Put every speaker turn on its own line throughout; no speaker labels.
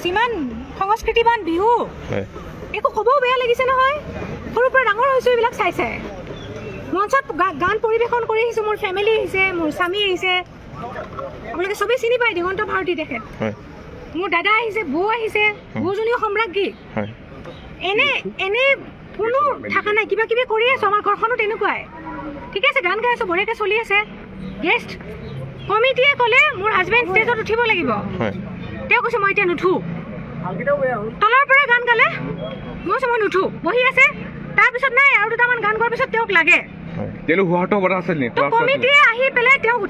যিমান সংস্কৃতিবান বিহু একো ক'বও বেয়া লাগিছে নহয় সৰুৰ পৰা ডাঙৰ হৈছোঁ এইবিলাক চাইছে মঞ্চত গান পৰিৱেশন কৰি আহিছোঁ মোৰ ফেমিলি আহিছে মোৰ স্বামী আহিছে আপোনালোকে চবেই চিনি পায় দিগন্ত ভাৰতী তেখেত মোৰ দাদা আহিছে বৌ আহিছে বৌজনীও সম্ৰাজ্ঞী এনে কোনো থকা নাই কিবা কিবি কৰি আছোঁ আমাৰ ঘৰখনো তেনেকুৱাই ঠিক আছে গান গাই আছোঁ বঢ়িয়াকৈ চলি আছে গেষ্ট কমিটিয়ে ক'লে মোৰ হাজবেণ্ড ষ্টেজত উঠিব লাগিব তেওঁ কৈছে মই এতিয়া নুঠো তলৰ পৰা গান গালে মই কৈছোঁ মই নুঠো বহি আছে তাৰপিছত নাই আৰু দুটামান গান গোৱাৰ পিছত তেওঁক লাগে কমিটিয়ে আহি পেলাই তেওঁক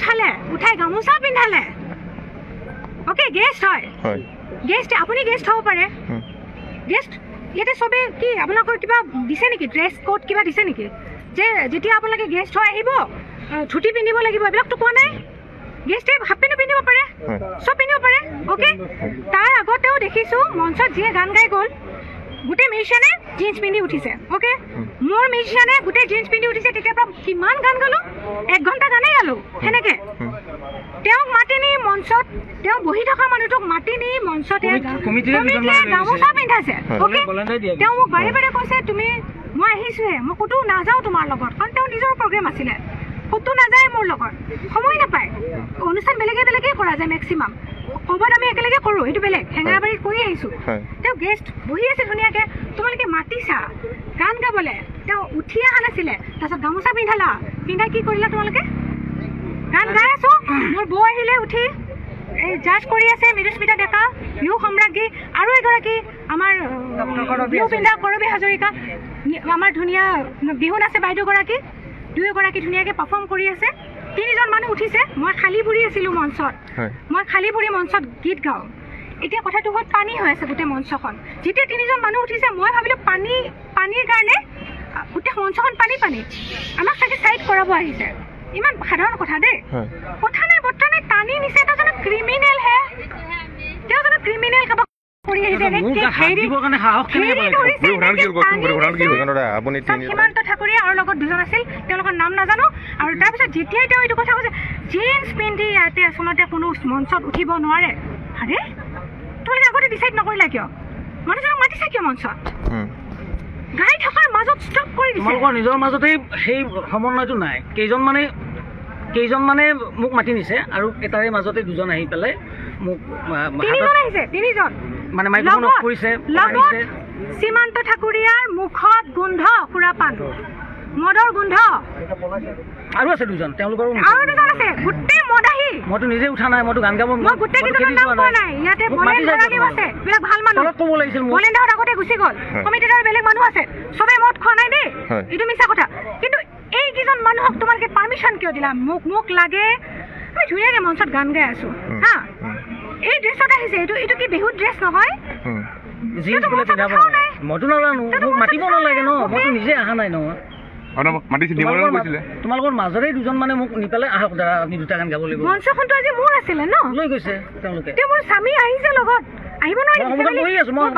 উঠাই গামোচা পিন্ধালে অ'কে গেষ্ট হয় গেষ্ট আপুনি গেষ্ট হ'ব পাৰে গেষ্ট ইয়াতে চবে কি আপোনালোকৰ কিবা দিছে নেকি ড্ৰেছ কোড কিবা দিছে নেকি যে যেতিয়া আপোনালোকে গেষ্ট হৈ আহিব ধুতি পিন্ধিব লাগিব এইবিলাকতো কোৱা নাই গেষ্টে হাফ পেণ্টো পিন্ধিব পাৰে চব পিন্ধিব পাৰে অ'কে তাৰ আগতেও দেখিছোঁ মঞ্চত যিয়ে গান গাই গ'ল গোটেই মিউজিচিয়ানে জিন্স পিন্ধি উঠিছে অ'কে মোৰ মিউজিচিয়ানে গোটেই জিন্স পিন্ধি উঠিছে তেতিয়াৰ পৰা কিমান গান গালোঁ 1 ঘণ্টা গানেই গালোঁ সেনেকৈ তেওঁক মাতি নি মঞ্চত তেওঁ বহি থকা মানুহটোক মাতি নি মঞ্চতে গামোচা পিন্ধাইছে অ'কে তেওঁ মোক বাৰে বাৰে কৈছে তুমি মই আহিছোঁহে মই ক'তো নাযাওঁ তোমাৰ লগত কাৰণ তেওঁ নিজৰ প্ৰগ্ৰেম আছিলে ক'তো নাযায় মোৰ লগত সময় নাপায় অনুষ্ঠান বেলেগে বেলেগেই কৰা যায় মেক্সিমাম ক'ৰবাত আমি একেলগে কৰোঁ এইটো বেলেগ হেঙেৰাবাৰীত কৰি আহিছোঁ তেওঁ গেষ্ট বহি আছে ধুনীয়াকৈ তোমালোকে মাতিছা গান গাবলৈ তেওঁ উঠি অহা নাছিলে তাৰপিছত গামোচা পিন্ধাই কি কৰিলা তোমালোকে গান গাই আছোঁ মোৰ বৌ আহিলে উঠি এই জাজ কৰি আছে মৃদুস্মিতা ডেকা বিহু সম্ৰাজ্ঞী আৰু এগৰাকী আমাৰ বিহু পিন্ধা কৰবী হাজৰিকা আমাৰ ধুনীয়া বিহু নাচে বাইদেউগৰাকী দুয়োগৰাকী ধুনীয়াকৈ পাৰফৰ্ম কৰি আছে 3জন মানুহ উঠিছে মই খালী ভৰি আছিলোঁ মঞ্চত মই খালী ভৰি মঞ্চত গীত গাওঁ এতিয়া কথাটো হ'ল পানী হৈ আছে গোটেই মঞ্চখন যেতিয়া 3জন মানুহ উঠিছে মই ভাবিলোঁ পানীৰ কাৰণে গোটেই মঞ্চখন পানী আমাক চাগে ছাইড কৰাব আহিছে ইমান সাধাৰণ কথা দেই কথা নাই বৰ্তা নাই টানি নিছে এটা জানো ক্ৰিমিনেল হে তেওঁ জানো ক্ৰিমিনেল কাবাক কৰি আহিছে সীমান্ত ঠাকুৰীয়া আৰু লগত 2জন আছিল তেওঁলোকৰ নাম নাজানো আৰু তাৰপিছত যেতিয়াই তেওঁ এইটো কথা কৈছে জিন্স পিন্ধি ইয়াতে আচলতে কোনো মঞ্চত উঠিব নোৱাৰে আৰে তোমালোকে আগতে ডিচাইড নকৰিলা কিয় মানুহজনক মাতিছে কিয় মঞ্চত গাই থকাৰ মাজত ষ্টপ কৰি দিছে
নিজৰ মাজতে সেই সমন্বয়টো নাই কেইজন মানে মোক মাতি নিছে আৰু এটাৰে মাজতে 2জন আহি পেলাই মোক
3জন আহিছে 3জন
মানে মাইক্ৰফোন অফ কৰিছে
সীমান্ত ঠাকুৰীয়াৰ মুখত গোন্ধ সুৰাপান মদৰ গোন্ধ
আৰু আছে 2জন তেওঁলোকৰ
আৰু 2জন আছে গোটেই মদাহী
মইতো নিজে উঠা নাই মইতো গান গাব
মই গোটেই কেইজনৰ নাম কোৱা নাই ইয়াতে বলেণ্ডাৰগী আছে বিলাক ভাল মানুহ
তলত ক'ব লাগিছিল
বলেণ্ডাৰত আগতে গুচি গ'ল কমিটিৰ বেলেগ মানুহ আছে চবেই মদ খোৱা নাই দেই এইটো মিছা কথা কিন্তু এই কেইজন মানুহক তোমালোকে পাৰ্মিশ্যন কিয় দিলা মোক লাগে আমি ধুনীয়াকৈ মঞ্চত গান গাই আছোঁ হা এই ড্ৰেছত আহিছে এইটো কি বিহু ড্ৰেছ নহয়
মইতো নাজানো মোক মাতিব নালাগে ন মইতো নিজে অহা নাই নহয় তোমালোকৰ মাজৰে 2জন মানে মোক নি পেলাই আহক দাদা আপুনি 2টা গান গাব লাগিব
মঞ্চখনটো আজি মোৰ আছিলে ন
লৈ গৈছে তেওঁলোকে
মোৰ স্বামী আহিছে লগত আহিব নোৱাৰিম
বহি আছো মই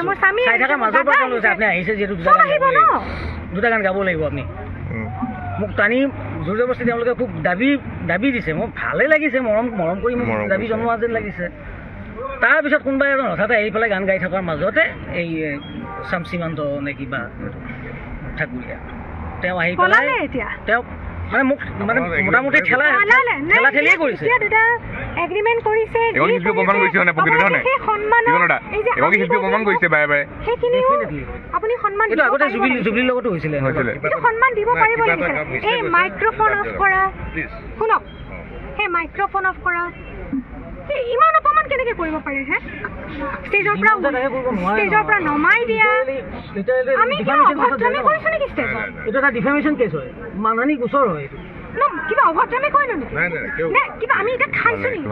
মোৰ স্বামী
চাই থকা মাজৰ পৰা তেওঁলোকে আপুনি আহিছে যিহেতু 2টা গান গাব লাগিব আপুনি মোক টানি জোৰ জবৰদস্তি তেওঁলোকে খুব দাবী দিছে মোক ভালেই লাগিছে মৰম কৰি মোক দাবী জনোৱা যেন লাগিছে তাৰপিছত কোনোবা এজন হঠাতে আহি পেলাই গান গাই থকাৰ মাজতে এই সীমান্ত নে কিবা ঠাকুৰীয়া তেওঁ আহি পেলাই তেওঁ মানে মোক মানে মোটামুটি ঠেলা ঠেলিয়ে কৰিছে
এগ্ৰিমেণ্ট কৰিছে আপুনি সন্মান
আগতে জুবলিৰ লগতো হৈছিলে
সন্মান দিব পাৰিব লাগিছিল এই মাইক্ৰফোন অফ কৰা শুনক সেই মাইক্ৰফোন অফ কৰা ইমান অপমান কেনেকৈ কৰিব পাৰে হে ষ্টেজৰ পৰা নমাই দিয়া আমি অভদ্ৰামি কৰিছোঁ নেকি ষ্টেজত
এইটো এটা ডিফেমেশ্যন কেছ হয় মানহানি গোচৰ হয়
কিবা অভদ্ৰামি কৰিলোঁ নেকি কিবা আমি এতিয়া খাইছোঁ নেকি